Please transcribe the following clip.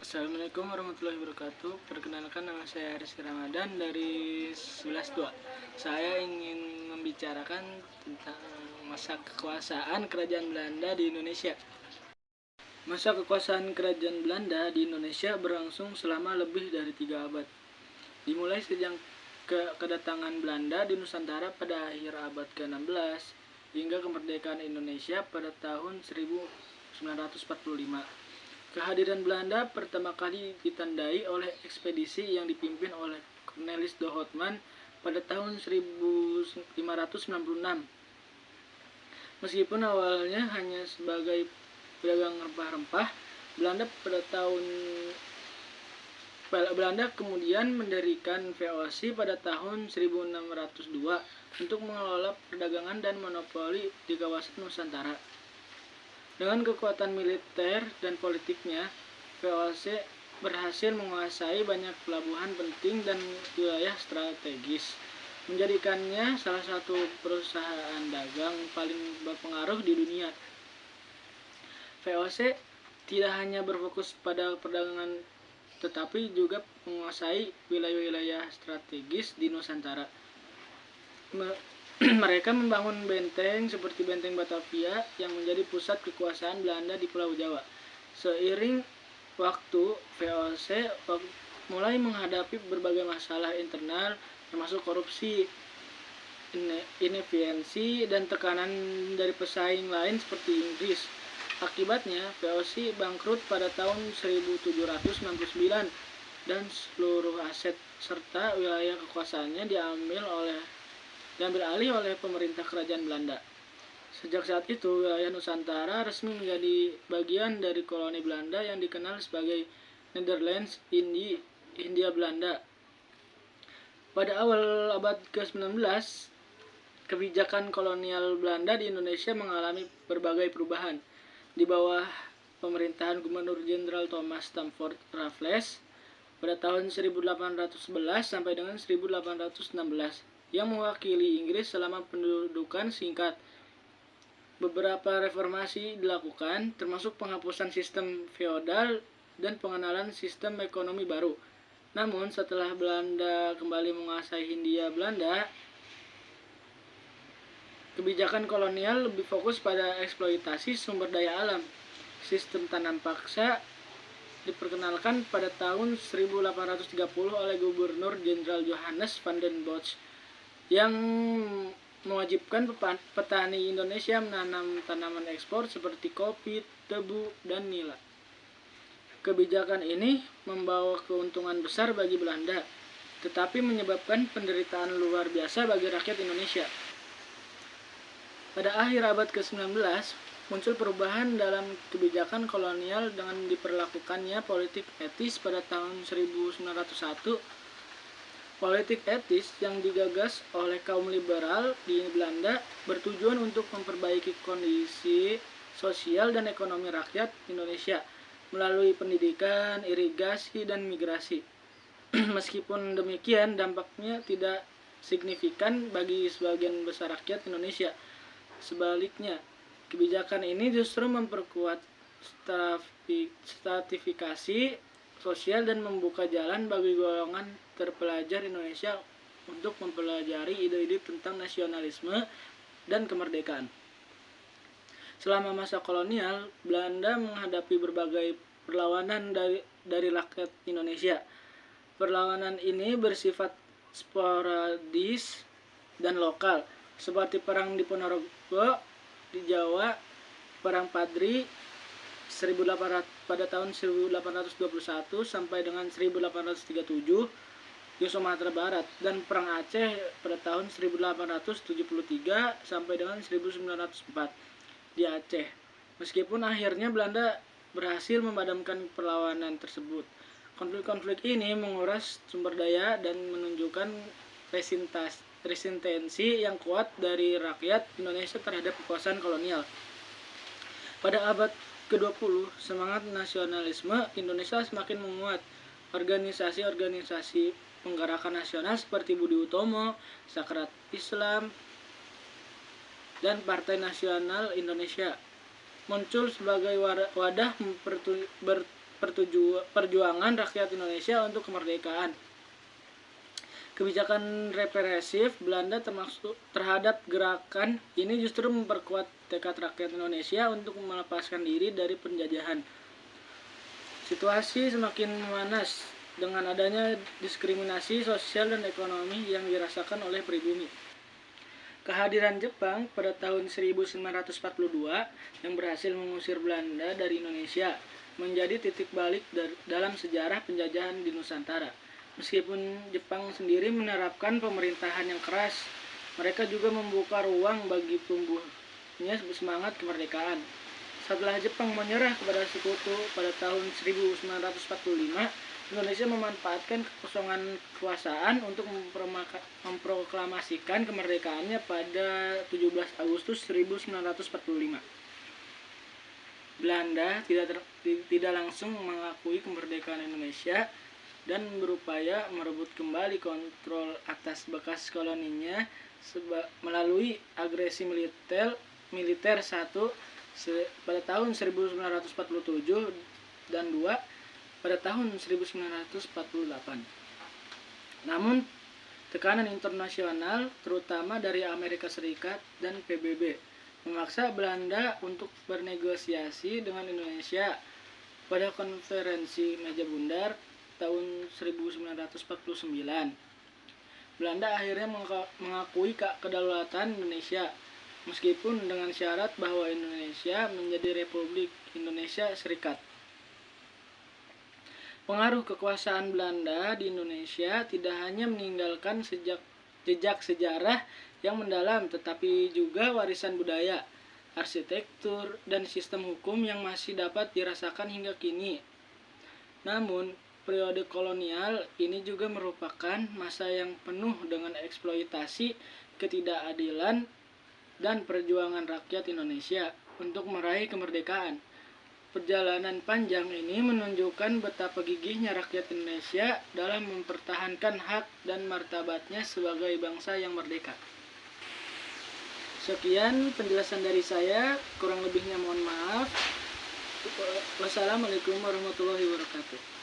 Assalamualaikum warahmatullahi wabarakatuh. Perkenalkan, nama saya Rizky Ramadan dari 11.2. Saya ingin membicarakan tentang masa kekuasaan Kerajaan Belanda di Indonesia. Masa kekuasaan Kerajaan Belanda di Indonesia berlangsung selama lebih dari 3 abad. Dimulai sejak kedatangan Belanda di Nusantara pada akhir abad ke-16 hingga kemerdekaan Indonesia pada tahun 1945. Kehadiran Belanda pertama kali ditandai oleh ekspedisi yang dipimpin oleh Cornelis de Houtman pada tahun 1596. Meskipun awalnya hanya sebagai pedagang rempah-rempah, Belanda kemudian mendirikan VOC pada tahun 1602 untuk mengelola perdagangan dan monopoli di kawasan Nusantara. Dengan kekuatan militer dan politiknya, VOC berhasil menguasai banyak pelabuhan penting dan wilayah strategis, menjadikannya salah satu perusahaan dagang paling berpengaruh di dunia. VOC tidak hanya berfokus pada perdagangan, tetapi juga menguasai wilayah-wilayah strategis di Nusantara. Mereka membangun benteng seperti Benteng Batavia yang menjadi pusat kekuasaan Belanda di Pulau Jawa. Seiring waktu, VOC mulai menghadapi berbagai masalah internal, termasuk korupsi, inefisiensi, dan tekanan dari pesaing lain seperti Inggris. Akibatnya, VOC bangkrut pada tahun 1769 dan seluruh aset serta wilayah kekuasaannya diambil alih oleh pemerintah Kerajaan Belanda. Sejak saat itu, wilayah Nusantara resmi menjadi bagian dari koloni Belanda yang dikenal sebagai Netherlands Hindia Belanda. Pada awal abad ke-19, kebijakan kolonial Belanda di Indonesia mengalami berbagai perubahan. Di bawah pemerintahan Gubernur Jenderal Thomas Stamford Raffles pada tahun 1811 sampai dengan 1816 yang mewakili Inggris selama pendudukan singkat. Beberapa reformasi dilakukan, termasuk penghapusan sistem feodal dan pengenalan sistem ekonomi baru. Namun, setelah Belanda kembali menguasai Hindia Belanda, kebijakan kolonial lebih fokus pada eksploitasi sumber daya alam. Sistem tanam paksa diperkenalkan pada tahun 1830 oleh Gubernur Jenderal Johannes van den Bosch yang mewajibkan petani Indonesia menanam tanaman ekspor seperti kopi, tebu, dan nila. Kebijakan ini membawa keuntungan besar bagi Belanda, tetapi menyebabkan penderitaan luar biasa bagi rakyat Indonesia. Pada akhir abad ke-19, muncul perubahan dalam kebijakan kolonial dengan diperlakukannya politik etis pada tahun 1901. Politik etis yang digagas oleh kaum liberal di Belanda bertujuan untuk memperbaiki kondisi sosial dan ekonomi rakyat Indonesia melalui pendidikan, irigasi, dan migrasi. Meskipun demikian, dampaknya tidak signifikan bagi sebagian besar rakyat Indonesia. Sebaliknya, kebijakan ini justru memperkuat stratifikasi sosial dan membuka jalan bagi golongan terpelajar Indonesia untuk mempelajari ide-ide tentang nasionalisme dan kemerdekaan. Selama masa kolonial, Belanda menghadapi berbagai perlawanan dari rakyat Indonesia. Perlawanan ini bersifat sporadis dan lokal, seperti perang di Ponorogo di Jawa, perang Padri pada tahun 1821 sampai dengan 1837 di Sumatera Barat, dan perang Aceh pada tahun 1873 sampai dengan 1904 di Aceh. Meskipun akhirnya Belanda berhasil memadamkan perlawanan tersebut, konflik-konflik ini menguras sumber daya dan menunjukkan resistensi yang kuat dari rakyat Indonesia terhadap kekuasaan kolonial. Pada abad ke-20, semangat nasionalisme Indonesia semakin menguat. Organisasi-organisasi penggerakan nasional seperti Budi Utomo, Sakrat Islam, dan Partai Nasional Indonesia muncul sebagai wadah perjuangan rakyat Indonesia untuk kemerdekaan. Kebijakan represif Belanda terhadap gerakan ini justru memperkuat tekad rakyat Indonesia untuk melepaskan diri dari penjajahan. Situasi semakin memanas dengan adanya diskriminasi sosial dan ekonomi yang dirasakan oleh pribumi. Kehadiran Jepang pada tahun 1942 yang berhasil mengusir Belanda dari Indonesia menjadi titik balik dalam sejarah penjajahan di Nusantara. Meskipun Jepang sendiri menerapkan pemerintahan yang keras, mereka juga membuka ruang bagi tumbuhnya semangat kemerdekaan. Setelah Jepang menyerah kepada sekutu pada tahun 1945, Indonesia memanfaatkan kekosongan kekuasaan untuk memproklamasikan kemerdekaannya pada 17 Agustus 1945. Belanda tidak langsung mengakui kemerdekaan Indonesia dan berupaya merebut kembali kontrol atas bekas koloninya melalui agresi militer satu pada tahun 1947 dan 2 pada tahun 1948. Namun tekanan internasional terutama dari Amerika Serikat dan PBB memaksa Belanda untuk bernegosiasi dengan Indonesia. Pada konferensi Meja Bundar tahun 1949, Belanda akhirnya mengakui kedaulatan Indonesia, meskipun dengan syarat bahwa Indonesia menjadi Republik Indonesia Serikat. Pengaruh kekuasaan Belanda di Indonesia tidak hanya meninggalkan jejak sejarah yang mendalam, tetapi juga warisan budaya, arsitektur, dan sistem hukum yang masih dapat dirasakan hingga kini. Namun, periode kolonial ini juga merupakan masa yang penuh dengan eksploitasi, ketidakadilan, dan perjuangan rakyat Indonesia untuk meraih kemerdekaan. Perjalanan panjang ini menunjukkan betapa gigihnya rakyat Indonesia dalam mempertahankan hak dan martabatnya sebagai bangsa yang merdeka. Sekian penjelasan dari saya, kurang lebihnya mohon maaf. Wassalamualaikum warahmatullahi wabarakatuh.